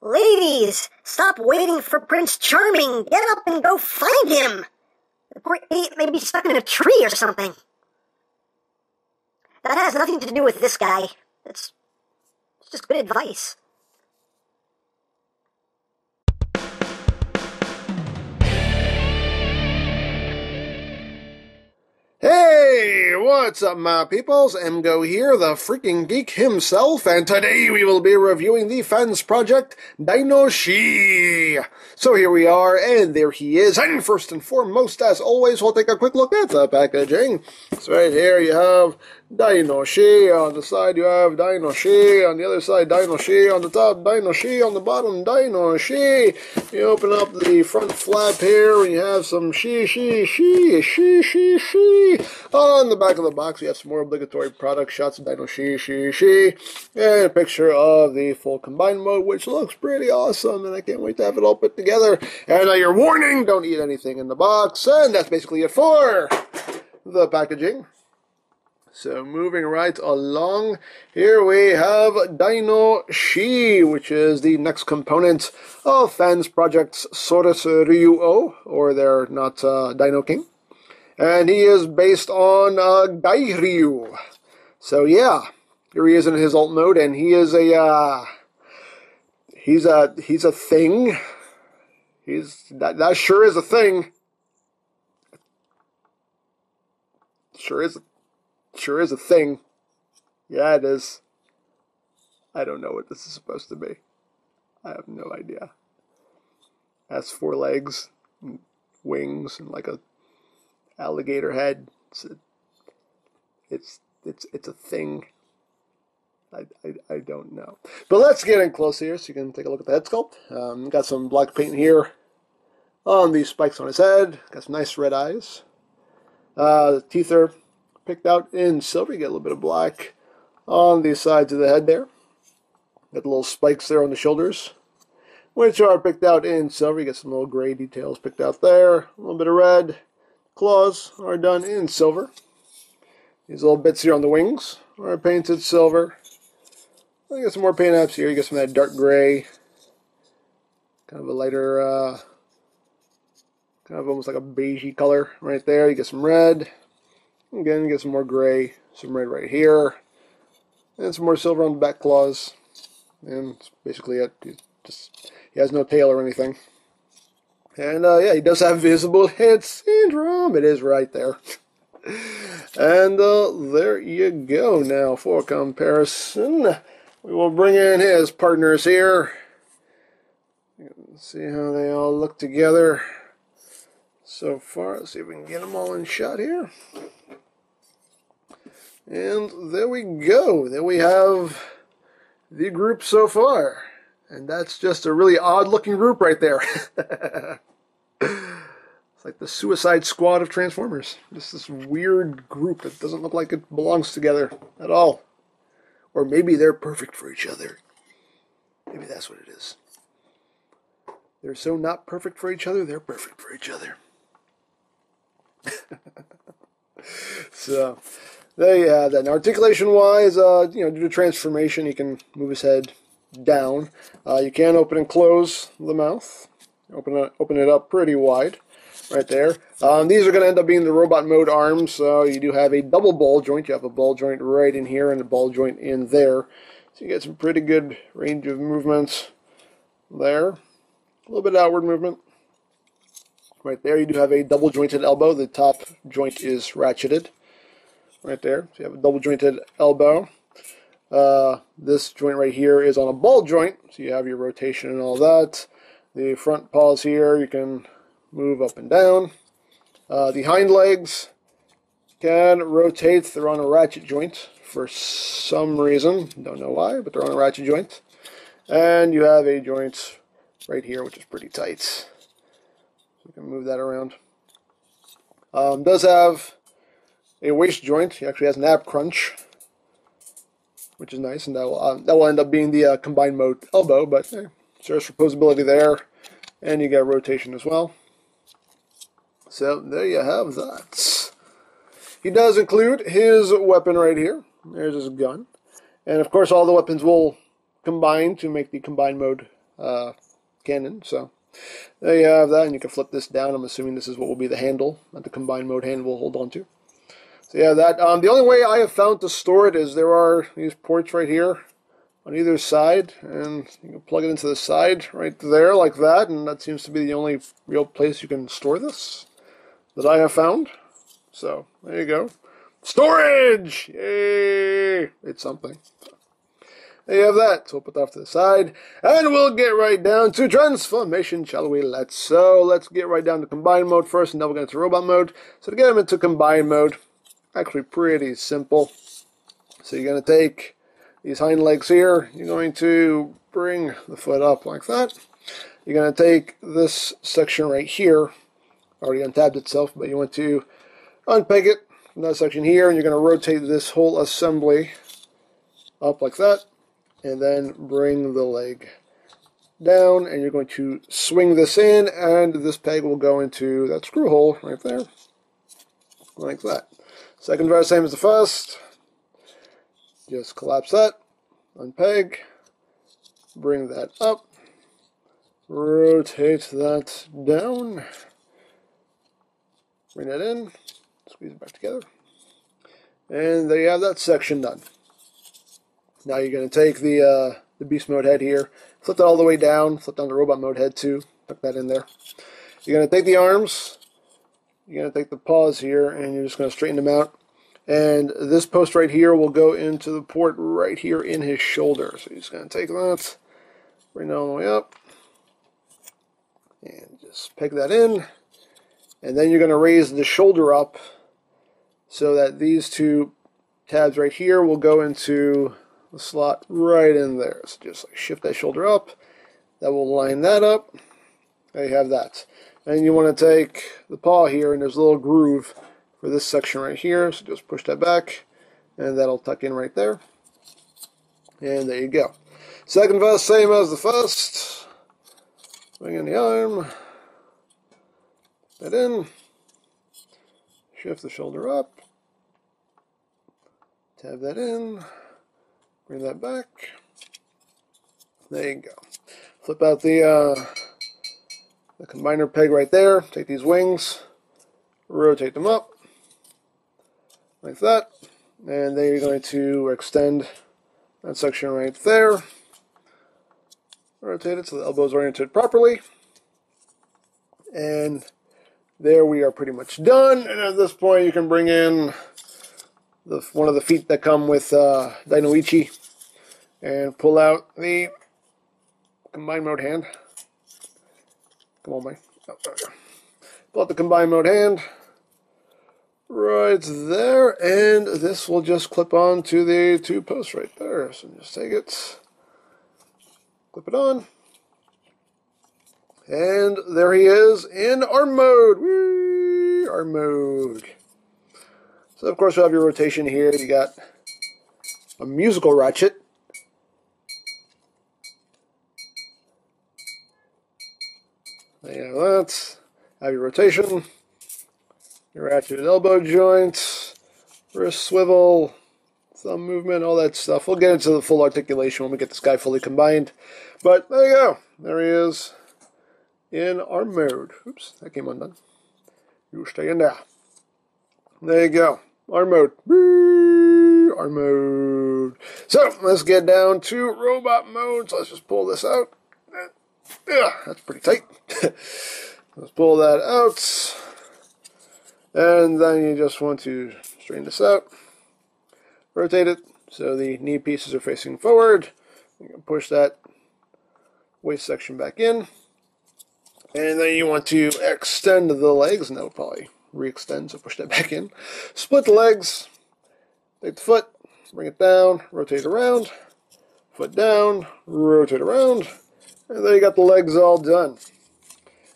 Ladies, stop waiting for Prince Charming. Get up and go find him. The poor idiot may be stuck in a tree or something. That has nothing to do with this guy. It's just good advice. Hey, what's up, my peoples? EmGo here, the freaking geek himself, and today we will be reviewing the Fansproject Dinoshi. So here we are, and there he is, and first and foremost, as always, we'll take a quick look at the packaging. So right here you have Dinoshi, on the side you have Dinoshi, on the other side Dinoshi, on the top Dinoshi, on the bottom Dinoshi. You open up the front flap here, and you have some she. On the back of the box, we have some more obligatory product shots of Dinoshi, and a picture of the full combined mode, which looks pretty awesome, and I can't wait to have it all put together. And your warning, don't eat anything in the box, and that's basically it for the packaging. So moving right along, here we have Dinoshi, which is the next component of Fansproject's Ryuo, or they're not Dino King. And he is based on Gairyu. So yeah, here he is in his alt mode, and he is he's a thing. That sure is a thing. Sure is a thing. Yeah, it is. I don't know what this is supposed to be. I have no idea. It has 4 legs, and wings, and like a alligator head. It's a thing. I don't know. But let's get in close here so you can take a look at the head sculpt. Got some black paint here on these spikes on his head. Got some nice red eyes. The teeth are picked out in silver. You get a little bit of black on the sides of the head there. Got the little spikes there on the shoulders, which are picked out in silver. You get some little gray details picked out there. A little bit of red. Claws are done in silver. These little bits here on the wings are painted silver. You get some more paint apps here. You get some of that dark gray, kind of a lighter, kind of almost like a beigey color right there. You get some red. Again, you get some more gray, some red right here, and some more silver on the back claws. And that's basically it. He has no tail or anything. And yeah, he does have visible head syndrome. It is right there. And there you go. Now for comparison, we will bring in his partners here. See how they all look together so far. Let's see if we can get them all in shot here. And there we go. There we have the group so far. And that's just a really odd-looking group right there. It's like the Suicide Squad of Transformers. Just this weird group that doesn't look like it belongs together at all. Or maybe they're perfect for each other. Maybe that's what it is. They're so not perfect for each other, they're perfect for each other. So, there you have that. Now, articulation-wise, due to transformation, you can move his head down. You can open and close the mouth. Open it up pretty wide, right there. These are going to end up being the robot mode arms, so you do have a double ball joint. You have a ball joint right in here and a ball joint in there. So you get some pretty good range of movements there. A little bit of outward movement. Right there, you do have a double jointed elbow. The top joint is ratcheted. Right there. So you have a double jointed elbow. This joint right here is on a ball joint, so you have your rotation and all that. The front paws here, you can move up and down. The hind legs can rotate. They're on a ratchet joint for some reason. Don't know why, but they're on a ratchet joint. And you have a joint right here, which is pretty tight. So you can move that around. Does have a waist joint. He actually has an ab crunch, which is nice, and that will end up being the combined mode elbow, but serves for posability there, and you get rotation as well. So there you have that. He does include his weapon right here. There's his gun, and of course all the weapons will combine to make the combined mode cannon. So there you have that, and you can flip this down. I'm assuming this is what will be the handle that the combined mode hand will hold on to. So yeah, that the only way I have found to store it is there are these ports right here on either side, and you can plug it into the side right there like that, and that seems to be the only real place you can store this that I have found. So there you go. Storage! Yay! It's something. There you have that. So we'll put that off to the side. And we'll get right down to transformation, shall we? Let's get right down to combine mode first, and then we'll get into robot mode. So to get them into combine mode, actually pretty simple. So you're going to take these hind legs here. You're going to bring the foot up like that. You're going to take this section right here. Already untabbed itself, but you want to unpeg it from that section here, and you're going to rotate this whole assembly up like that. And then bring the leg down, and you're going to swing this in, and this peg will go into that screw hole right there, like that. Second verse, same as the first. Just collapse that, unpeg, bring that up, rotate that down, bring that in, squeeze it back together, and there you have that section done. Now you're going to take the beast mode head here, flip that all the way down, flip down the robot mode head too, tuck that in there. You're going to take the arms, you're going to take the paws here, and you're just going to straighten them out. And this post right here will go into the port right here in his shoulder. So you're just going to take that, bring it all the way up, and just peg that in. And then you're going to raise the shoulder up so that these two tabs right here will go into the slot right in there. So just like shift that shoulder up. That will line that up. There you have that. And you want to take the paw here, and there's a little groove for this section right here. So just push that back, and that'll tuck in right there. And there you go. Second verse, same as the first. Bring in the arm. That in. Shift the shoulder up. Tab that in. Bring that back. There you go. Flip out the combiner peg right there. Take these wings, rotate them up like that, and then you're going to extend that section right there. Rotate it so the elbow is oriented properly, and there we are pretty much done. And at this point, you can bring in one of the feet that come with Dinoshi and pull out the combine mode hand. Come on, Mike. Oh, there we go. Pull out the combine mode hand right there, and this will just clip on to the two posts right there. So just take it, clip it on, and there he is in arm mode. Whee! Arm mode. So of course you have your rotation here. You got a musical ratchet. There you have that. Have your rotation, your ratchet elbow joint, wrist swivel, thumb movement, all that stuff. We'll get into the full articulation when we get this guy fully combined. But there you go. There he is in arm mode. Oops, that came undone. You stay in there. There you go. Arm mode. Arm mode. So let's get down to robot mode. So let's just pull this out. Yeah, that's pretty tight. Let's pull that out. And then you just want to straighten this out. Rotate it so the knee pieces are facing forward. You can push that waist section back in. And then you want to extend the legs, and that'll probably re-extend, so push that back in. Split the legs. Take the foot, bring it down, rotate around. Foot down, rotate around. And then you got the legs all done.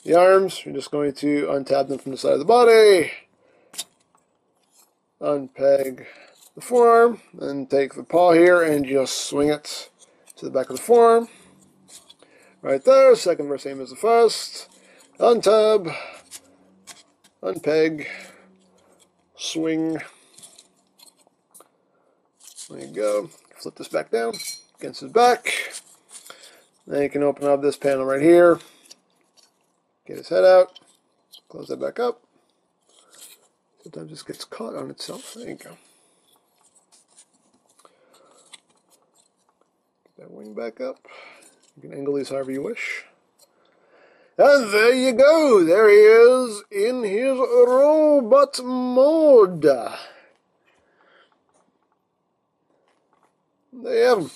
The arms, you're just going to untab them from the side of the body. Unpeg the forearm, and take the paw here and just swing it to the back of the forearm. Right there, second verse same as the first. Untab, unpeg, swing. There you go. Flip this back down against his back. Then you can open up this panel right here. Get his head out. Close that back up. Sometimes this gets caught on itself. There you go. Get that wing back up. You can angle these however you wish. And there you go. There he is in his robot mode. There you have him.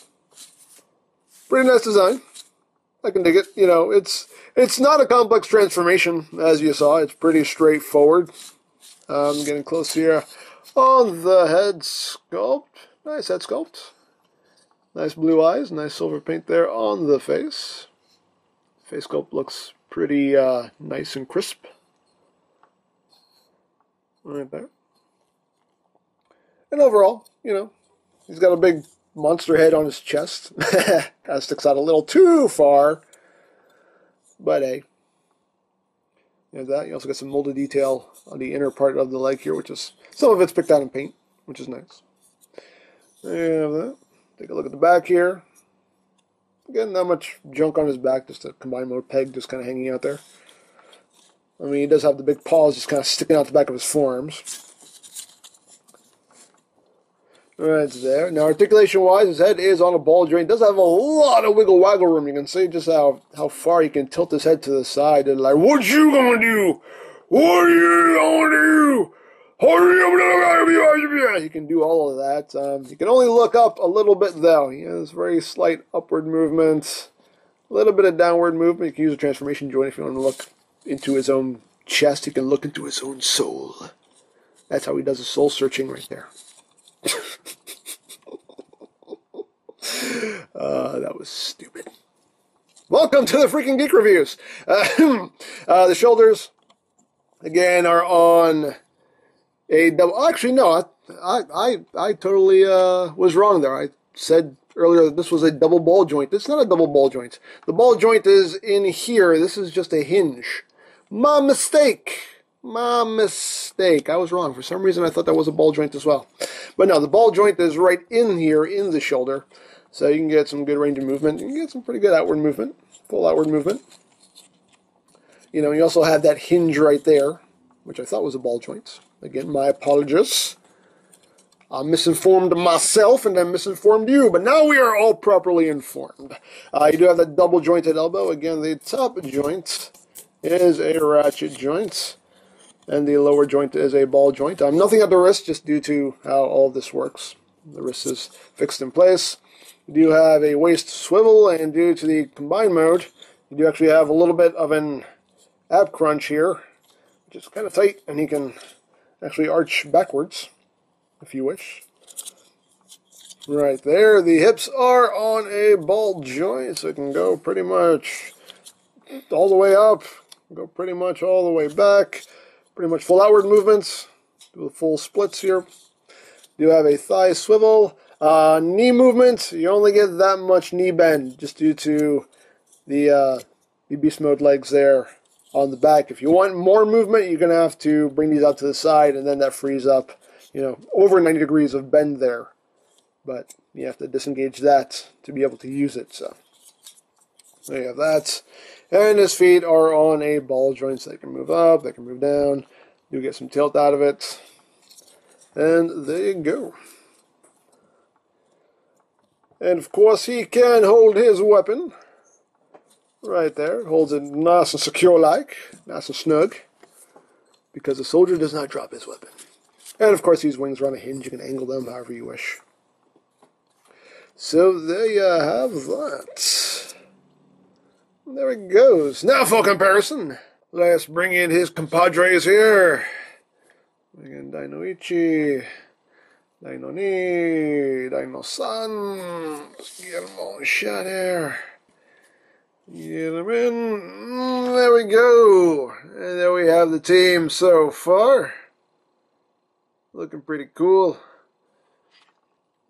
Pretty nice design. I can dig it. You know, it's not a complex transformation, as you saw. It's pretty straightforward. I'm getting close here on the head sculpt. Nice head sculpt. Nice blue eyes. Nice silver paint there on the face. Face sculpt looks pretty nice and crisp. Right there. And overall, you know, he's got a big monster head on his chest. Kind of sticks out a little too far. But hey. You have that. You also got some molded detail on the inner part of the leg here, which is, some of it's picked out in paint, which is nice. There you have that. Take a look at the back here. Again, not much junk on his back, just a combined mode peg just kind of hanging out there. I mean, he does have the big paws just kind of sticking out the back of his forearms. Right, it's there. Now, articulation-wise, his head is on a ball joint. It does have a lot of wiggle-waggle room. You can see just how far he can tilt his head to the side. And like, what you gonna do? What are you gonna do? He can do all of that. He can only look up a little bit, though. He has very slight upward movement, a little bit of downward movement. You can use a transformation joint if you want to look into his own chest. He can look into his own soul. That's how he does his soul searching right there. That was stupid. Welcome to the Freaking Geek Reviews. The shoulders, again, are on a double. Actually, no, I totally was wrong there. I said earlier that this was a double ball joint. It's not a double ball joint. The ball joint is in here. This is just a hinge. My mistake. My mistake. I was wrong. For some reason, I thought that was a ball joint as well. But no, the ball joint is right in here in the shoulder. So you can get some good range of movement. You can get some pretty good outward movement. Full outward movement. You know, you also have that hinge right there, which I thought was a ball joint. Again, my apologies. I misinformed myself and I misinformed you, but now we are all properly informed. You do have that double jointed elbow. Again, the top joint is a ratchet joint, and the lower joint is a ball joint. Nothing at the wrist, just due to how all this works. The wrist is fixed in place. You do have a waist swivel, and due to the combined mode, you do actually have a little bit of an ab crunch here, which is kind of tight, and you can actually arch backwards, if you wish. Right there, the hips are on a ball joint, so it can go pretty much all the way up, go pretty much all the way back, pretty much full outward movements, do the full splits here. You have a thigh swivel, knee movement. You only get that much knee bend just due to the beast mode legs there on the back. If you want more movement, you're going to have to bring these out to the side, and then that frees up, you know, over 90 degrees of bend there. But you have to disengage that to be able to use it. So there you have that. And his feet are on a ball joint, so they can move up, they can move down. You get some tilt out of it. And there you go. And of course he can hold his weapon. Right there. Holds it nice and secure like. Nice and snug. Because the soldier does not drop his weapon. And of course these wings are on a hinge. You can angle them however you wish. So there you have that. There it goes. Now for comparison, let's bring in his compadres here. Bring in Dinoichi, Dainoni, Dino-san. Let's get him all shot here. Get him in. There we go. And there we have the team so far. Looking pretty cool.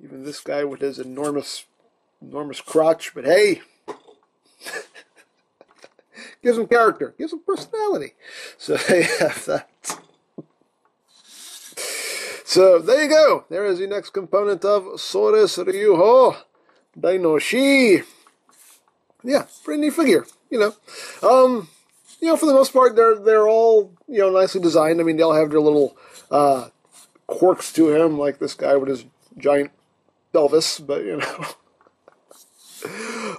Even this guy with his enormous crotch, but hey. Gives him character. Gives him personality. So they have that. So there you go. There is the next component of Sores Ryuho Dinoshi. Yeah, pretty neat figure, you know. For the most part, they're all, nicely designed. I mean, they all have their little quirks to him, like this guy with his giant pelvis, but,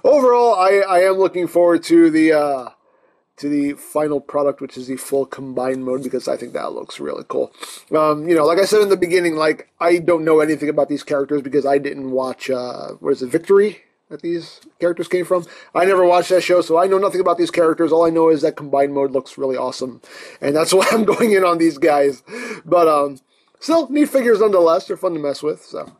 Overall, I am looking forward to the final product, which is the full combined mode, because I think that looks really cool. Like I said in the beginning, like, I don't know anything about these characters because I didn't watch, Victory? That these characters came from. I never watched that show, so I know nothing about these characters. All I know is that combined mode looks really awesome, and that's why I'm going in on these guys. But still, neat figures nonetheless. They're fun to mess with. So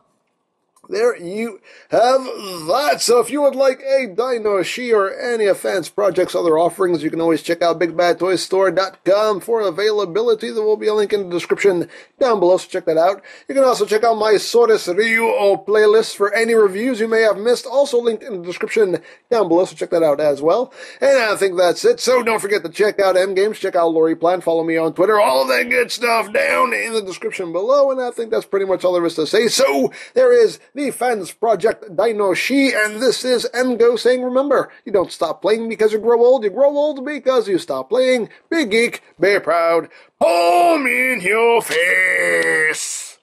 there you have that. So if you would like a Dinoshi or any of Fansproject's other offerings, you can always check out BigBadToyStore.com for availability. There will be a link in the description down below, so check that out. You can also check out my Sores Ryuo playlist for any reviews you may have missed, also linked in the description down below, so check that out as well. And I think that's it. So don't forget to check out EmGo's, check out Lori Plan, follow me on Twitter, all that good stuff down in the description below. And I think that's pretty much all there is to say. So there is the Fansproject Dinoshi, and this is EmGo saying, remember, you don't stop playing because you grow old because you stop playing. Be geek, be proud, palm in your face.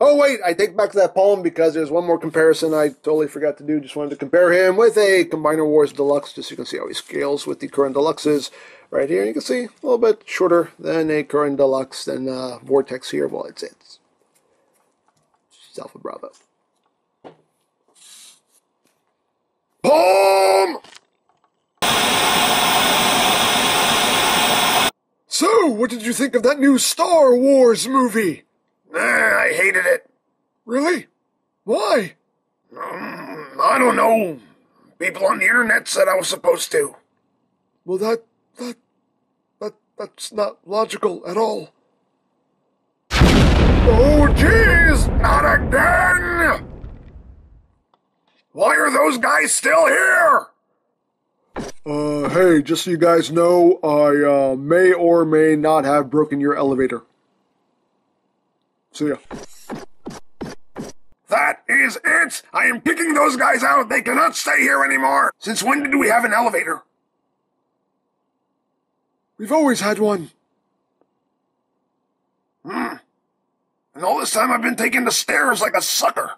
Oh wait, I take back that palm because there's one more comparison I totally forgot to do. Just wanted to compare him with a Combiner Wars Deluxe, just so you can see how he scales with the current Deluxes. Right here, you can see a little bit shorter than a current Deluxe, than Vortex here. Well, it's Alpha Bravo. Palm! So, what did you think of that new Star Wars movie? I hated it. Really? Why? I don't know. People on the internet said I was supposed to. Well, that's not logical at all. Oh, jeez! Not again! Why are those guys still here? Hey, just so you guys know, I may or may not have broken your elevator. See ya. That is it! I am kicking those guys out! They cannot stay here anymore! Since when did we have an elevator? We've always had one. And all this time I've been taking the stairs like a sucker.